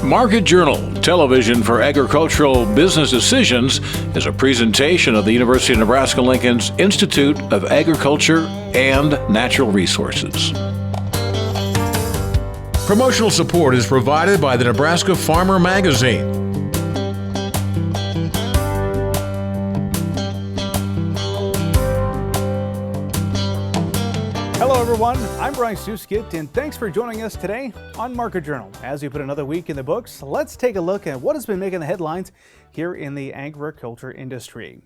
Market Journal, television for agricultural business decisions, is a presentation of the University of Nebraska-Lincoln's Institute of Agriculture and Natural Resources. Promotional support is provided by the Nebraska Farmer Magazine. Hello everyone, I'm Bryce Suskett, and thanks for joining us today on Market Journal. As we put another week in the books, let's take a look at what has been making the headlines here in the agriculture industry.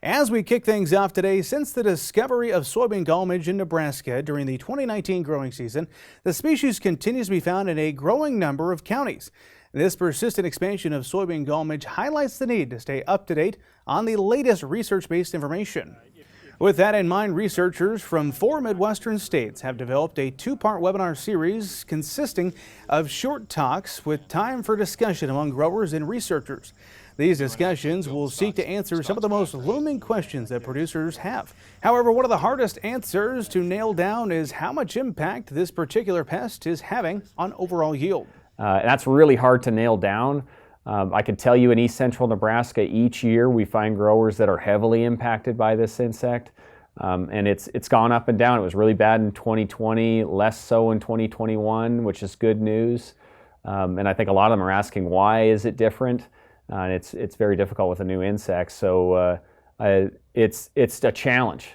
As we kick things off today, since the discovery of soybean gall midge in Nebraska during the 2019 growing season, the species continues to be found in a growing number of counties. This persistent expansion of soybean gall midge highlights the need to stay up to date on the latest research-based information. With that in mind, researchers from 4 Midwestern states have developed a 2-part webinar series consisting of short talks with time for discussion among growers and researchers. These discussions will seek to answer some of the most looming questions that producers have. However, one of the hardest answers to nail down is how much impact this particular pest is having on overall yield. That's really hard to nail down. I could tell you in east central Nebraska each year we find growers that are heavily impacted by this insect, and it's gone up and down. It was really bad in 2020, less so in 2021, which is good news. And I think a lot of them are asking, why is it different? And it's very difficult with a new insect. So it's a challenge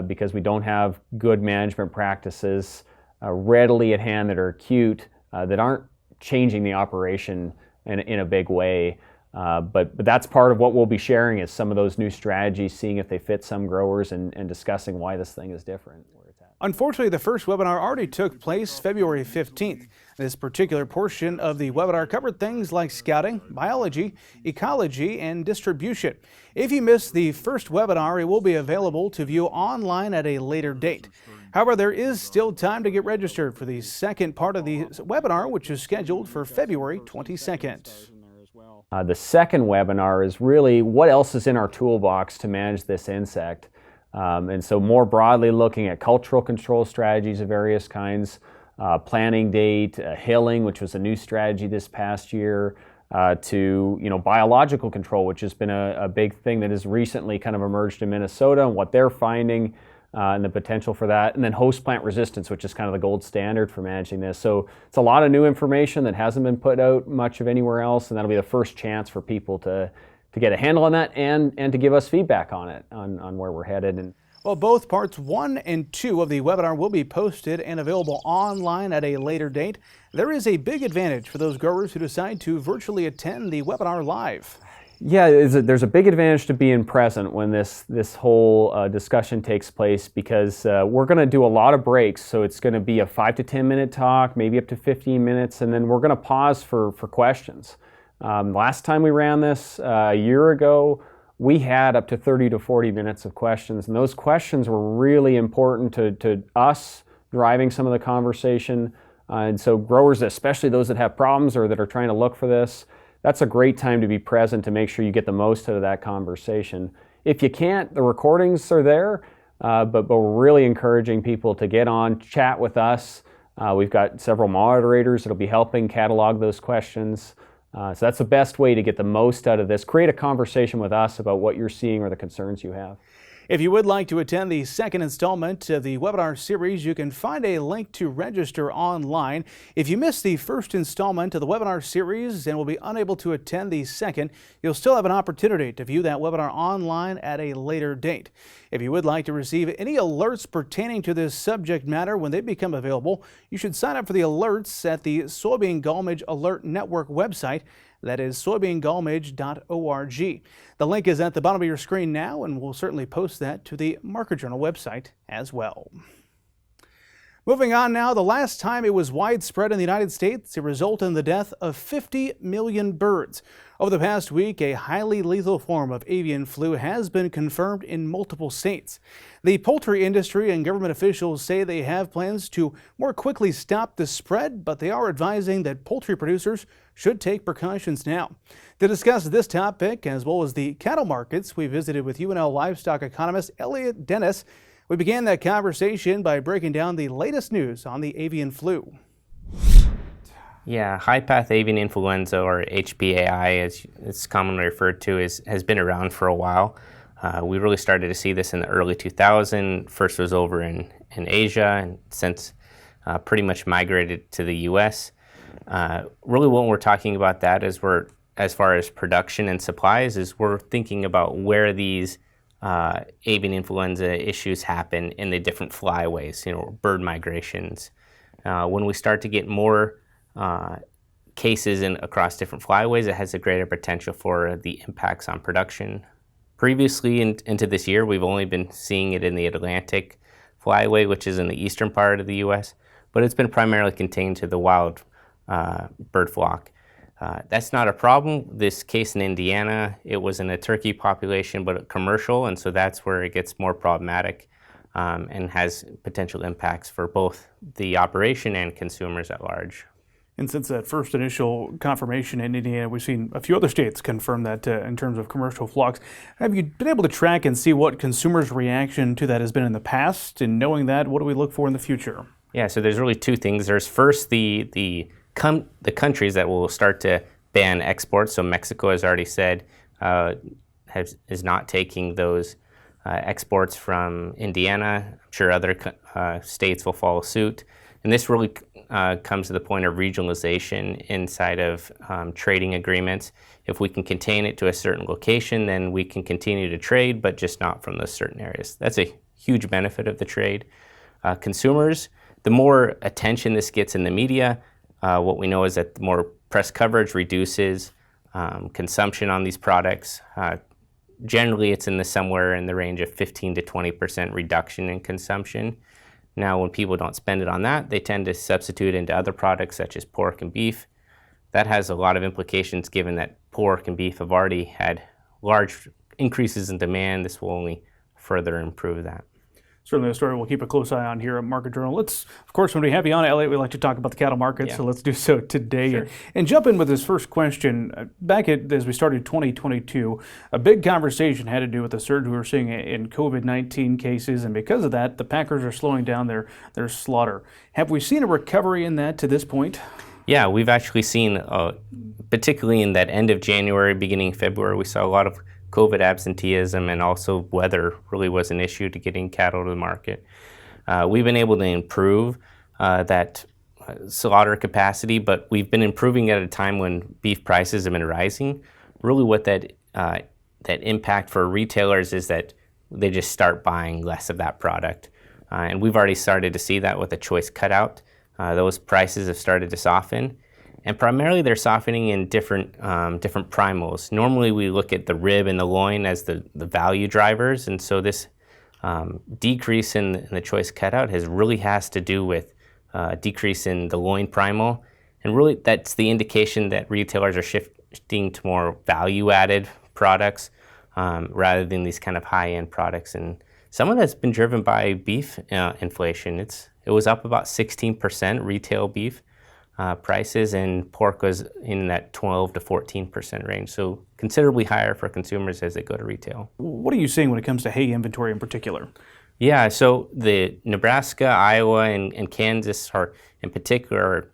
because we don't have good management practices readily at hand that are acute, that aren't changing the operation in a big way. But that's part of what we'll be sharing is some of those new strategies, seeing if they fit some growers and discussing why this thing is different. Unfortunately, the first webinar already took place February 15th. This particular portion of the webinar covered things like scouting, biology, ecology, and distribution. If you missed the first webinar, it will be available to view online at a later date. However, there is still time to get registered for the second part of the webinar, which is scheduled for February 22nd. The second webinar is really what else is in our toolbox to manage this insect. And so more broadly looking at cultural control strategies of various kinds, planting date, hilling, which was a new strategy this past year, to biological control, which has been a big thing that has recently kind of emerged in Minnesota and what they're finding. And the potential for that, and then host plant resistance, which is kind of the gold standard for managing this. So it's a lot of new information that hasn't been put out much of anywhere else, and that'll be the first chance for people to get a handle on that and to give us feedback on it, on where we're headed. Well, both parts 1 and 2 of the webinar will be posted and available online at a later date. There is a big advantage for those growers who decide to virtually attend the webinar live. Yeah, there's a big advantage to being present when this whole discussion takes place because we're going to do a lot of breaks. So it's going to be a 5 to 10 minute talk, maybe up to 15 minutes, and then we're going to pause for questions. Last time we ran this a year ago, we had up to 30 to 40 minutes of questions, and those questions were really important to us driving some of the conversation. And so growers, especially those that have problems or that are trying to look for this, that's a great time to be present to make sure you get the most out of that conversation. If you can't, the recordings are there, but we're really encouraging people to get on, chat with us. We've got several moderators that'll be helping catalog those questions. So that's the best way to get the most out of this. Create a conversation with us about what you're seeing or the concerns you have. If you would like to attend the second installment of the webinar series, you can find a link to register online. If you missed the first installment of the webinar series and will be unable to attend the second, you'll still have an opportunity to view that webinar online at a later date. If you would like to receive any alerts pertaining to this subject matter when they become available, you should sign up for the alerts at the Soybean Gall Midge Alert Network website. That is soybeangallmidge.org. The link is at the bottom of your screen now, and we'll certainly post that to the Market Journal website as well. Moving on now, the last time it was widespread in the United States, it resulted in the death of 50 million birds. Over the past week, a highly lethal form of avian flu has been confirmed in multiple states. The poultry industry and government officials say they have plans to more quickly stop the spread, but they are advising that poultry producers should take precautions now. To discuss this topic, as well as the cattle markets, we visited with UNL Livestock economist Elliott Dennis. We began that conversation by breaking down the latest news on the avian flu. Yeah, high-path avian influenza, or HPAI, as it's commonly referred to, has been around for a while. We really started to see this in the early 2000s. First was over in Asia, and since pretty much migrated to the U.S. Really, when we're talking about that, as far as production and supplies, is we're thinking about where these avian influenza issues happen in the different flyways, bird migrations. When we start to get more cases across different flyways, it has a greater potential for the impacts on production. Previously, into this year, we've only been seeing it in the Atlantic flyway, which is in the eastern part of the U.S., but it's been primarily contained to the wild bird flock. That's not a problem. This case in Indiana, it was in a turkey population, but commercial, and so that's where it gets more problematic and has potential impacts for both the operation and consumers at large. And since that first initial confirmation in Indiana, we've seen a few other states confirm that in terms of commercial flocks. Have you been able to track and see what consumers' reaction to that has been in the past? And knowing that, what do we look for in the future? Yeah, so there's really two things. There's first the countries that will start to ban exports. So Mexico has already said is not taking those exports from Indiana. I'm sure other states will follow suit. And this really comes to the point of regionalization inside of trading agreements. If we can contain it to a certain location, then we can continue to trade, but just not from those certain areas. That's a huge benefit of the trade. Consumers, the more attention this gets in the media, what we know is that the more press coverage reduces consumption on these products. Generally, it's somewhere in the range of 15 to 20% reduction in consumption. Now, when people don't spend it on that, they tend to substitute into other products such as pork and beef. That has a lot of implications given that pork and beef have already had large increases in demand. This will only further improve that. Certainly a story we'll keep a close eye on here at Market Journal. Of course, when we have you on, Elliott, we like to talk about the cattle market, so let's do so today. Sure. And jump in with this first question. As we started 2022, a big conversation had to do with the surge we were seeing in COVID-19 cases, and because of that, the packers are slowing down their slaughter. Have we seen a recovery in that to this point? Yeah, we've actually seen, particularly in that end of January, beginning of February, we saw a lot of COVID absenteeism, and also weather really was an issue to getting cattle to the market. We've been able to improve that slaughter capacity, but we've been improving at a time when beef prices have been rising. Really what that impact for retailers is that they just start buying less of that product. And we've already started to see that with the choice cutout. Those prices have started to soften. And primarily they're softening in different primals. Normally we look at the rib and the loin as the value drivers, and so this decrease in the choice cutout has to do with decrease in the loin primal, and really that's the indication that retailers are shifting to more value-added products rather than these kind of high-end products. And some of that's been driven by beef inflation. It was up about 16% retail beef prices, and pork was in that 12 to 14% range, so considerably higher for consumers as they go to retail. What are you seeing when it comes to hay inventory in particular? Yeah, so the Nebraska, Iowa, and Kansas are in particular,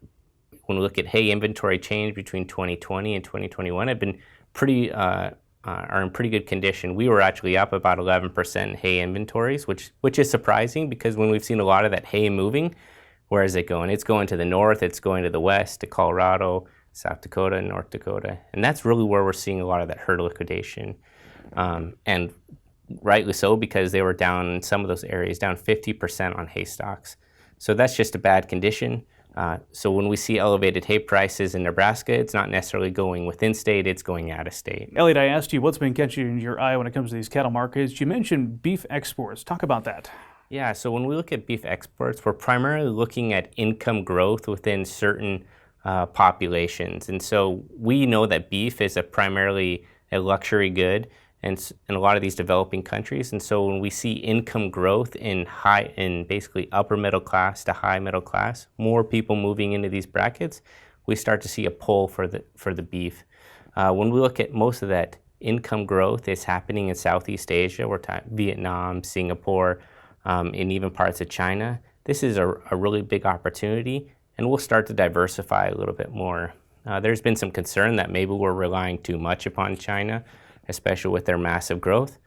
when we look at hay inventory change between 2020 and 2021, have been are in pretty good condition. We were actually up about 11% in hay inventories, which is surprising because when we've seen a lot of that hay moving, where is it going? It's going to the north, it's going to the west, to Colorado, South Dakota, and North Dakota. And that's really where we're seeing a lot of that herd liquidation. And rightly so, because they were down in some of those areas, down 50% on hay stocks. So that's just a bad condition. So when we see elevated hay prices in Nebraska, it's not necessarily going within state, it's going out of state. Elliott, I asked you what's been catching your eye when it comes to these cattle markets. You mentioned beef exports. Talk about that. Yeah, so when we look at beef exports, we're primarily looking at income growth within certain populations. And so we know that beef is primarily a luxury good in a lot of these developing countries. And so when we see income growth in basically upper middle class to high middle class, more people moving into these brackets, we start to see a pull for the beef. When we look at most of that income growth is happening in Southeast Asia, we're talking Vietnam, Singapore, and even parts of China. This is a really big opportunity, and we'll start to diversify a little bit more. There's been some concern that maybe we're relying too much upon China, especially with their massive growth.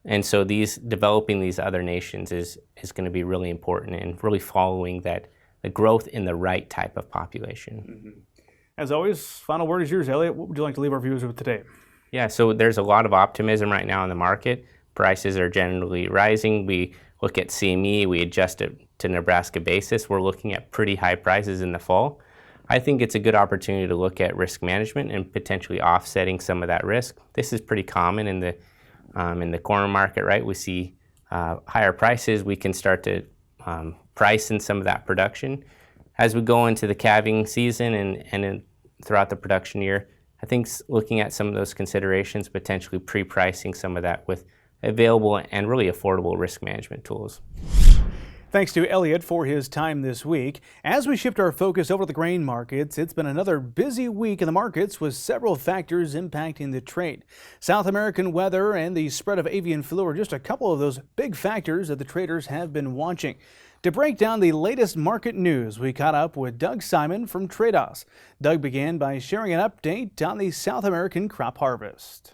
And so developing these other nations is going to be really important, and really following the growth in the right type of population. Mm-hmm. As always, final word is yours, Elliott. What would you like to leave our viewers with today? Yeah, so there's a lot of optimism right now in the market. Prices are generally rising. We look at CME, we adjust it to Nebraska basis. We're looking at pretty high prices in the fall. I think it's a good opportunity to look at risk management and potentially offsetting some of that risk. This is pretty common in the corn market, right? We see higher prices. We can start to price in some of that production. As we go into the calving season and throughout the production year, I think looking at some of those considerations, potentially pre-pricing some of that with available and really affordable risk management tools. Thanks to Elliott for his time this week. As we shift our focus over to the grain markets, it's been another busy week in the markets with several factors impacting the trade. South American weather and the spread of avian flu are just a couple of those big factors that the traders have been watching. To break down the latest market news, we caught up with Doug Simon from Tredas. Doug began by sharing an update on the South American crop harvest.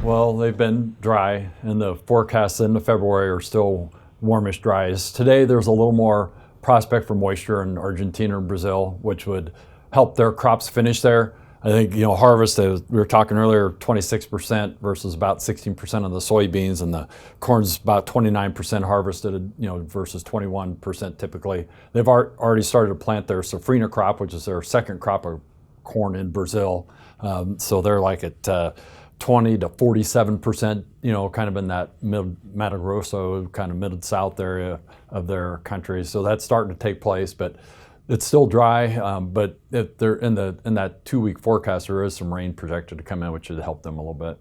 Well, they've been dry, and the forecasts into February are still warmish dries. Today there's a little more prospect for moisture in Argentina and Brazil, which would help their crops finish there. I think, harvest, we were talking earlier, 26% versus about 16% of the soybeans, and the corn's about 29% harvested, versus 21% typically. They've already started to plant their safrinha crop, which is their second crop of corn in Brazil. So they're like at 20 to 47%, kind of in that mid-Mato Grosso, kind of mid-south area of their country. So that's starting to take place, but it's still dry. But if they're in that 2-week forecast, there is some rain projected to come in, which should help them a little bit.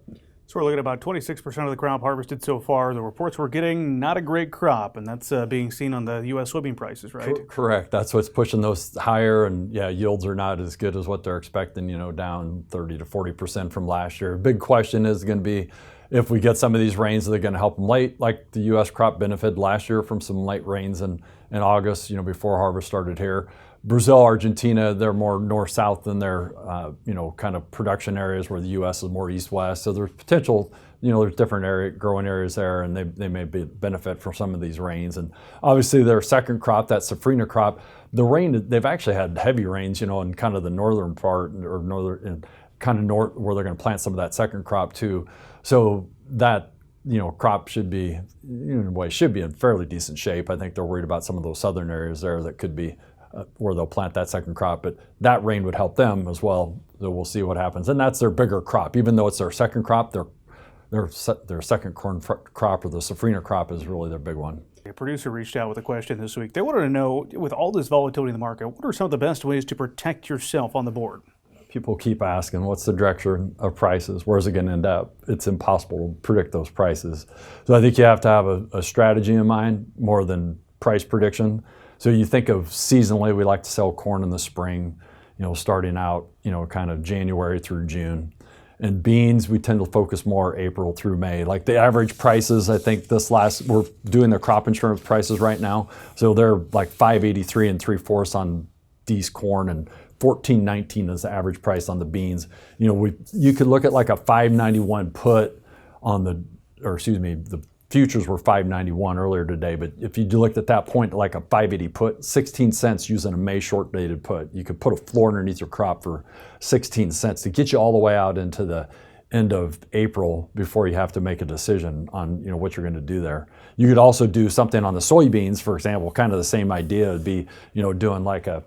So we're looking at about 26% of the crop harvested so far. The reports we're getting, not a great crop, and that's being seen on the U.S. soybean prices, right? Correct. That's what's pushing those higher, and yields are not as good as what they're expecting, down 30 to 40% from last year. Big question is going to be if we get some of these rains, are they going to help them late, like the U.S. crop benefited last year from some late rains in August, before harvest started here. Brazil, Argentina, they're more north-south than their, kind of production areas, where the U.S. is more east-west. So there's potential, there's different growing areas there, and they may benefit from some of these rains. And obviously their second crop, that safrinha crop, the rain, they've actually had heavy rains, in kind of the northern part, or north, where they're going to plant some of that second crop too. So that, crop should be, should be in fairly decent shape. I think they're worried about some of those southern areas there that could be where they'll plant that second crop, but that rain would help them as well. So we'll see what happens. And that's their bigger crop. Even though it's their second crop, their second corn crop, or the safrinha crop, is really their big one. A producer reached out with a question this week. They wanted to know, with all this volatility in the market, what are some of the best ways to protect yourself on the board? People keep asking, what's the direction of prices? Where's it going to end up? It's impossible to predict those prices. So I think you have to have a strategy in mind more than price prediction. So you think of seasonally, we like to sell corn in the spring, starting out, kind of January through June. And beans, we tend to focus more April through May. Like the average prices, I think we're doing their crop insurance prices right now. So they're like $5.83 3/4 on these corn, and $14.19 is the average price on the beans. You could look at like a $5.91 put on the futures were $5.91 earlier today, but if you looked at that point, like a $5.80 put, 16 cents using a May short-dated put. You could put a floor underneath your crop for 16 cents to get you all the way out into the end of April before you have to make a decision on what you're going to do there. You could also do something on the soybeans, for example, kind of the same idea. Would be doing like a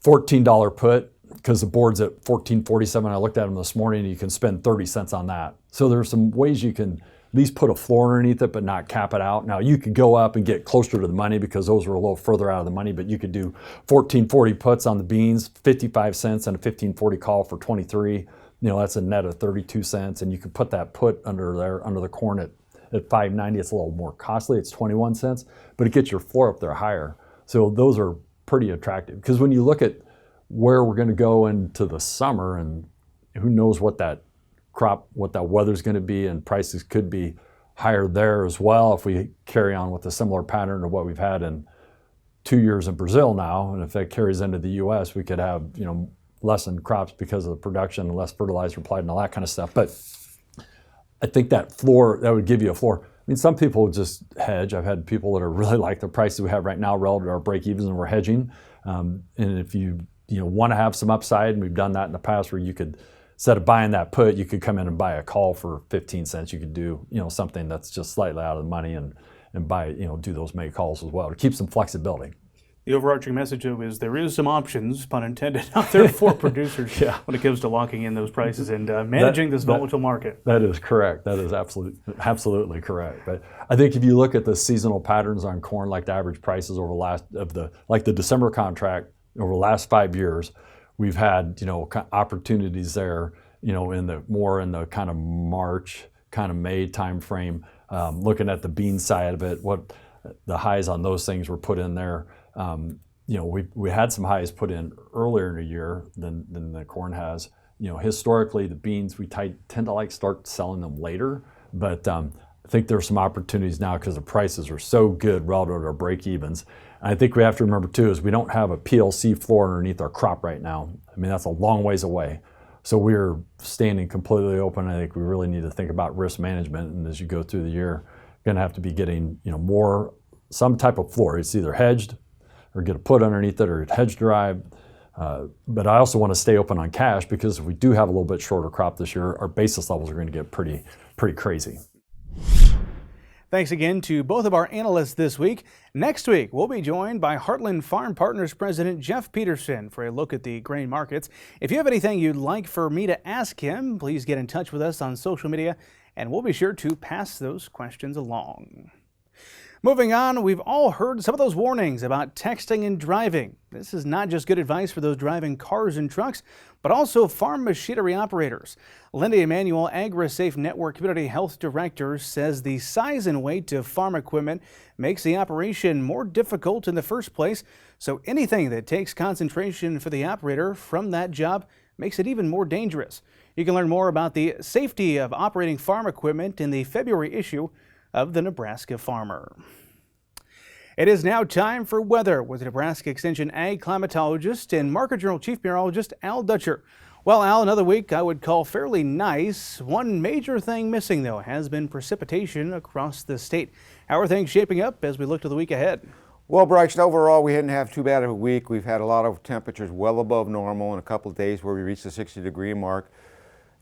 $14 put, because the board's at $14.47. I looked at them this morning, and you can spend 30 cents on that. So there's some ways you can at least put a floor underneath it, but not cap it out. Now you could go up and get closer to the money, because those are a little further out of the money, but you could do $14.40 puts on the beans, 55 cents, and a $15.40 call for 23. That's a net of 32 cents, and you could put that put under there, under the corn at $5.90. It's a little more costly. It's 21 cents, but it gets your floor up there higher. So those are pretty attractive, because when you look at where we're going to go into the summer, and who knows what that weather's going to be, and prices could be higher there as well if we carry on with a similar pattern of what we've had in 2 years in Brazil now, and if that carries into the U.S., we could have, you know, lessened crops because of the production, less fertilizer applied and all that kind of stuff. But I think that floor, that would give you a floor. I mean, some people would just hedge. I've had people that are really like the prices we have right now relative to our break-evens, and we're hedging. And if you want to have some upside, and we've done that in the past, where you could, instead of buying that put, you could come in and buy a call for 15 cents. You could do, you know, something that's just slightly out of the money and buy, you know, do those make calls as well to keep some flexibility. The overarching message, though, is there is some options, pun intended, out there for producers when it comes to locking in those prices and managing this volatile market. That is correct. That is absolutely correct. But I think if you look at the seasonal patterns on corn, like the average prices over the December contract over the last 5 years, we've had, you know, opportunities there, you know, in the kind of March, kind of May time frame. Looking at the bean side of it, what the highs on those things were put in there. You know, we had some highs put in earlier in the year than the corn has. You know, historically the beans we tend to start selling them later, but I think there's some opportunities now because the prices are so good relative to our break-evens. And I think we have to remember too is we don't have a PLC floor underneath our crop right now. I mean, that's a long ways away. So we're standing completely open. I think we really need to think about risk management, and as you go through the year, you're going to have to be getting, you know, some type of floor. It's either hedged or get a put underneath it, or hedge derived. But I also want to stay open on cash, because if we do have a little bit shorter crop this year, our basis levels are going to get pretty crazy. Thanks again to both of our analysts this week. Next week, we'll be joined by Heartland Farm Partners President Jeff Peterson for a look at the grain markets. If you have anything you'd like for me to ask him, please get in touch with us on social media, and we'll be sure to pass those questions along. Moving on, we've all heard some of those warnings about texting and driving. This is not just good advice for those driving cars and trucks, but also farm machinery operators. Linda Emanuel, AgriSafe Network Community Health Director, says the size and weight of farm equipment makes the operation more difficult in the first place, so anything that takes concentration for the operator from that job makes it even more dangerous. You can learn more about the safety of operating farm equipment in the February issue of the Nebraska Farmer. It is now time for weather with Nebraska Extension Ag Climatologist and Market Journal Chief Meteorologist Al Dutcher. Well, Al, another week I would call fairly nice. One major thing missing, though, has been precipitation across the state. How are things shaping up as we look to the week ahead? Well, Bryce, overall we didn't have too bad of a week. We've had a lot of temperatures well above normal, and a couple of days where we reached the 60-degree mark.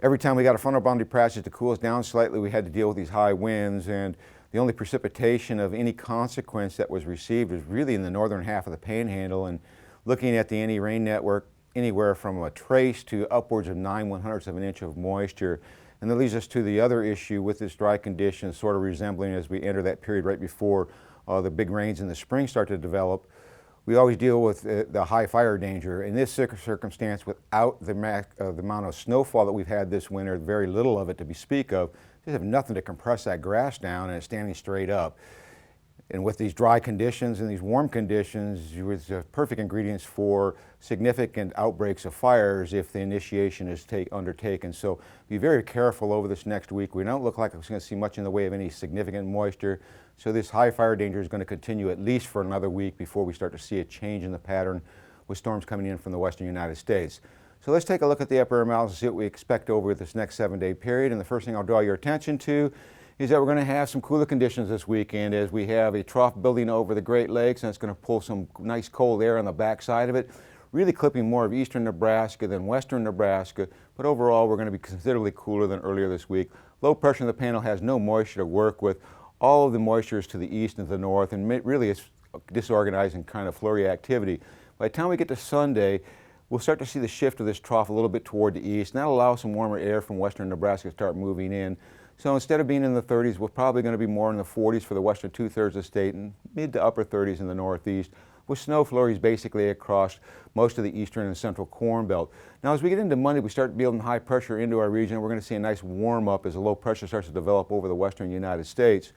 Every time we got a frontal boundary passage to cool us down slightly, we had to deal with these high winds, and the only precipitation of any consequence that was received was really in the northern half of the Panhandle. And looking at the any rain network, anywhere from a trace to upwards of 9/100ths of an inch of moisture. And that leads us to the other issue with this dry condition, sort of resembling as we enter that period right before the big rains in the spring start to develop. We always deal with the high fire danger. In this circumstance, without the amount of snowfall that we've had this winter, very little of it to speak of, just have nothing to compress that grass down, and it's standing straight up. And with these dry conditions and these warm conditions, it's perfect ingredients for significant outbreaks of fires if the initiation is undertaken. So be very careful over this next week. We don't look like we're going to see much in the way of any significant moisture. So this high fire danger is going to continue at least for another week before we start to see a change in the pattern with storms coming in from the western United States. So let's take a look at the upper mountains and see what we expect over this next 7-day period. And the first thing I'll draw your attention to is that we're going to have some cooler conditions this weekend as we have a trough building over the Great Lakes, and it's going to pull some nice cold air on the backside of it, really clipping more of eastern Nebraska than western Nebraska. But overall, we're going to be considerably cooler than earlier this week. Low pressure in the panel has no moisture to work with. All of the moisture is to the east and to the north, and really it's disorganized and kind of flurry activity. By the time we get to Sunday, we'll start to see the shift of this trough a little bit toward the east, and that'll allow some warmer air from western Nebraska to start moving in. So instead of being in the 30s, we're probably going to be more in the 40s for the western 2/3 of the state and mid to upper 30s in the northeast, with snow flurries basically across most of the eastern and central corn belt. Now as we get into Monday, we start building high pressure into our region. We're going to see a nice warm up as the low pressure starts to develop over the western United States.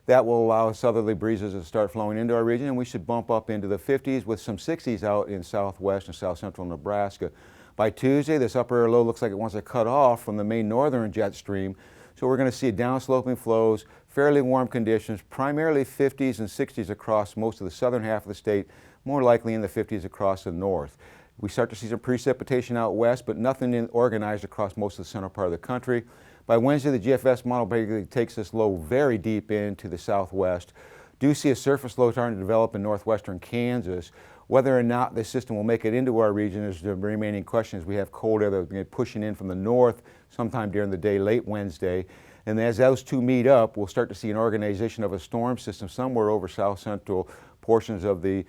That will allow southerly breezes to start flowing into our region, and we should bump up into the 50s with some 60s out in southwest and south central Nebraska. By Tuesday, this upper air low looks like it wants to cut off from the main northern jet stream. So we're going to see downsloping flows, fairly warm conditions, primarily 50s and 60s across most of the southern half of the state. more likely in the 50s across the north. We start to see some precipitation out west, but nothing organized across most of the central part of the country. By Wednesday, the GFS model basically takes this low very deep into the southwest. Do see a surface low starting to develop in northwestern Kansas. Whether or not this system will make it into our region is the remaining question, as we have cold air that's pushing in from the north sometime during the day, late Wednesday. And as those two meet up, we'll start to see an organization of a storm system somewhere over south central portions of the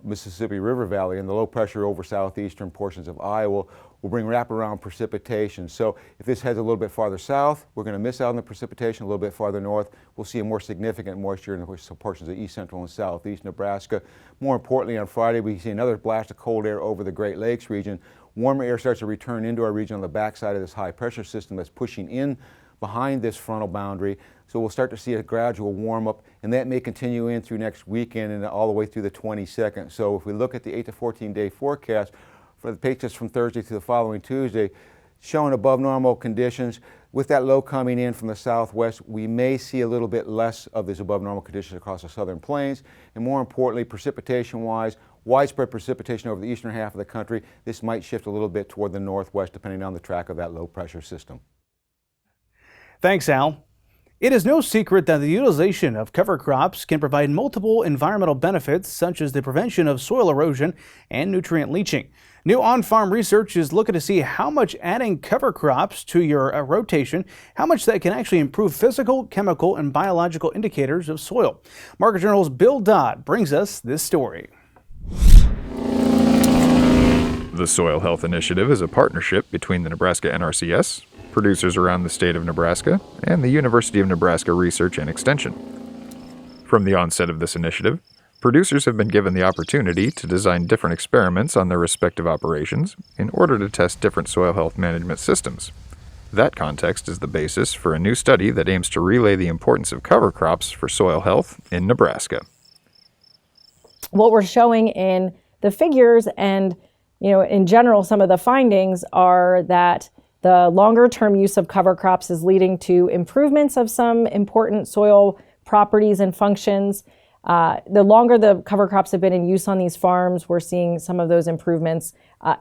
Mississippi River Valley, and the low pressure over southeastern portions of Iowa will bring wraparound precipitation. So if this heads a little bit farther south, we're going to miss out on the precipitation. A little bit farther north, we'll see a more significant moisture in the portions of east central and southeast Nebraska. More importantly, on Friday, we see another blast of cold air over the Great Lakes region. Warmer air starts to return into our region on the backside of this high pressure system that's pushing in behind this frontal boundary. So we'll start to see a gradual warm up, and that may continue in through next weekend and all the way through the 22nd. So if we look at the 8 to 14 day forecast for the pages from Thursday to the following Tuesday, showing above normal conditions. With that low coming in from the southwest, we may see a little bit less of these above normal conditions across the southern plains. And more importantly, precipitation wise, widespread precipitation over the eastern half of the country. This might shift a little bit toward the northwest depending on the track of that low pressure system. Thanks, Al. It is no secret that the utilization of cover crops can provide multiple environmental benefits, such as the prevention of soil erosion and nutrient leaching. New on-farm research is looking to see how much adding cover crops to your rotation, how much that can actually improve physical, chemical, and biological indicators of soil. Market Journal's Bill Dodd brings us this story. The Soil Health Initiative is a partnership between the Nebraska NRCS, producers around the state of Nebraska, and the University of Nebraska Research and Extension. From the onset of this initiative, producers have been given the opportunity to design different experiments on their respective operations in order to test different soil health management systems. That context is the basis for a new study that aims to relay the importance of cover crops for soil health in Nebraska. What we're showing in the figures and, in general, some of the findings are that the longer-term use of cover crops is leading to improvements of some important soil properties and functions. The longer the cover crops have been in use on these farms, we're seeing some of those improvements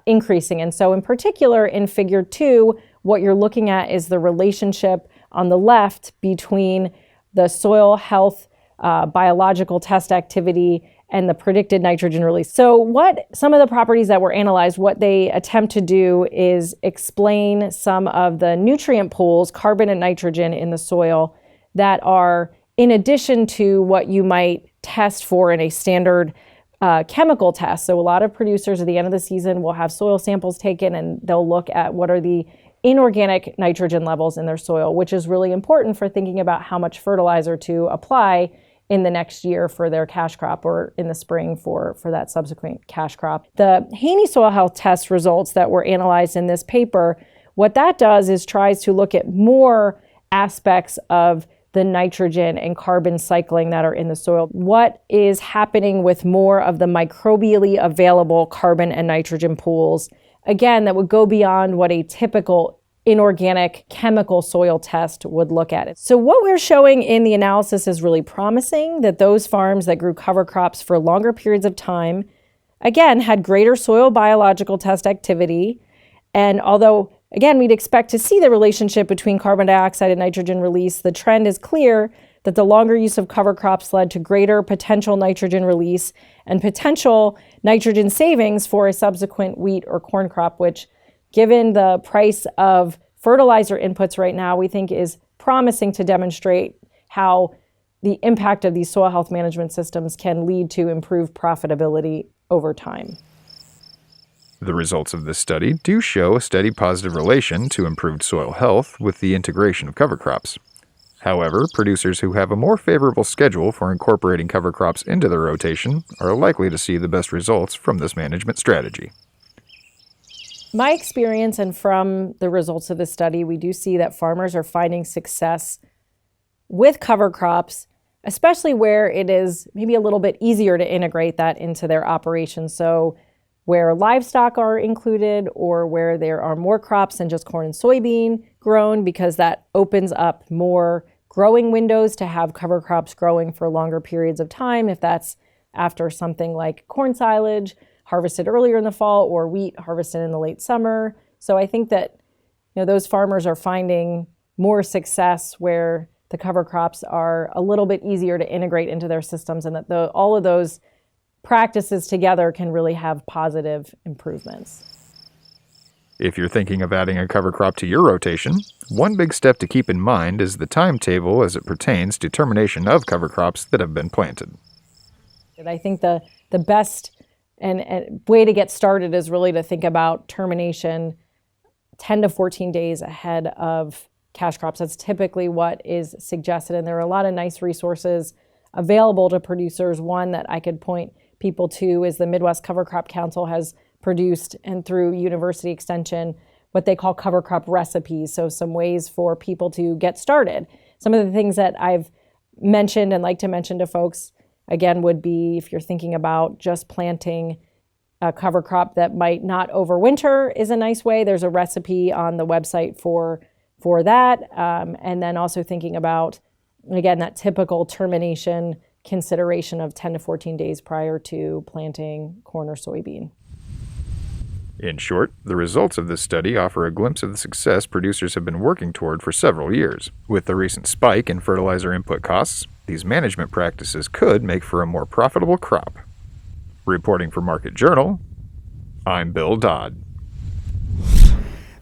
increasing. And so in particular, in Figure 2, what you're looking at is the relationship on the left between the soil health biological test activity and the predicted nitrogen release. So what some of the properties that were analyzed, what they attempt to do is explain some of the nutrient pools, carbon and nitrogen in the soil, that are in addition to what you might test for in a standard chemical test. So a lot of producers at the end of the season will have soil samples taken and they'll look at what are the inorganic nitrogen levels in their soil, which is really important for thinking about how much fertilizer to apply in the next year for their cash crop, or in the spring for that subsequent cash crop. The Haney soil health test results that were analyzed in this paper, what that does is tries to look at more aspects of the nitrogen and carbon cycling that are in the soil. What is happening with more of the microbially available carbon and nitrogen pools? Again, that would go beyond what a typical inorganic chemical soil test would look at. So what we're showing in the analysis is really promising, that those farms that grew cover crops for longer periods of time, again, had greater soil biological test activity. And although, again, we'd expect to see the relationship between carbon dioxide and nitrogen release, the trend is clear that the longer use of cover crops led to greater potential nitrogen release and potential nitrogen savings for a subsequent wheat or corn crop, which, given the price of fertilizer inputs right now, we think is promising to demonstrate how the impact of these soil health management systems can lead to improved profitability over time. The results of this study do show a steady positive relation to improved soil health with the integration of cover crops. However, producers who have a more favorable schedule for incorporating cover crops into their rotation are likely to see the best results from this management strategy. My experience, and from the results of this study, we do see that farmers are finding success with cover crops, especially where it is maybe a little bit easier to integrate that into their operations. So where livestock are included, or where there are more crops than just corn and soybean grown, because that opens up more growing windows to have cover crops growing for longer periods of time, if that's after something like corn silage harvested earlier in the fall or wheat harvested in the late summer. So I think that those farmers are finding more success where the cover crops are a little bit easier to integrate into their systems, and that all of those practices together can really have positive improvements. If you're thinking of adding a cover crop to your rotation, one big step to keep in mind is the timetable as it pertains to termination of cover crops that have been planted. And I think the best and way to get started is really to think about termination 10 to 14 days ahead of cash crops. That's typically what is suggested, and there are a lot of nice resources available to producers. One that I could point people to is the Midwest Cover Crop Council has produced, and through University Extension, what they call cover crop recipes. So some ways for people to get started. Some of the things that I've mentioned and like to mention to folks, again, would be if you're thinking about just planting a cover crop that might not overwinter is a nice way. There's a recipe on the website for that. And then also thinking about, again, that typical termination consideration of 10 to 14 days prior to planting corn or soybean. In short, the results of this study offer a glimpse of the success producers have been working toward for several years. With the recent spike in fertilizer input costs, these management practices could make for a more profitable crop. Reporting for Market Journal, I'm Bill Dodd.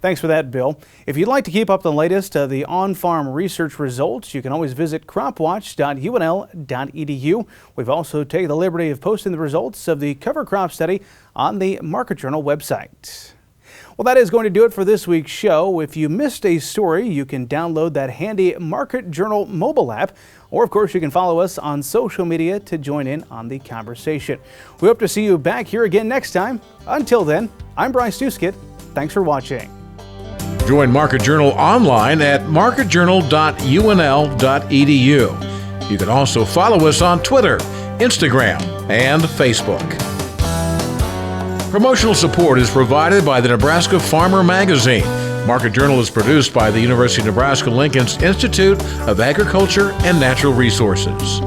Thanks for that, Bill. If you'd like to keep up the latest of the on-farm research results, you can always visit cropwatch.unl.edu. We've also taken the liberty of posting the results of the cover crop study on the Market Journal website. Well, that is going to do it for this week's show. If you missed a story, you can download that handy Market Journal mobile app, or of course you can follow us on social media to join in on the conversation. We hope to see you back here again next time. Until then, I'm Bryce Duskett. Thanks for watching. Join Market Journal online at marketjournal.unl.edu. You can also follow us on Twitter, Instagram, and Facebook. Promotional support is provided by the Nebraska Farmer Magazine. Market Journal is produced by the University of Nebraska-Lincoln's Institute of Agriculture and Natural Resources.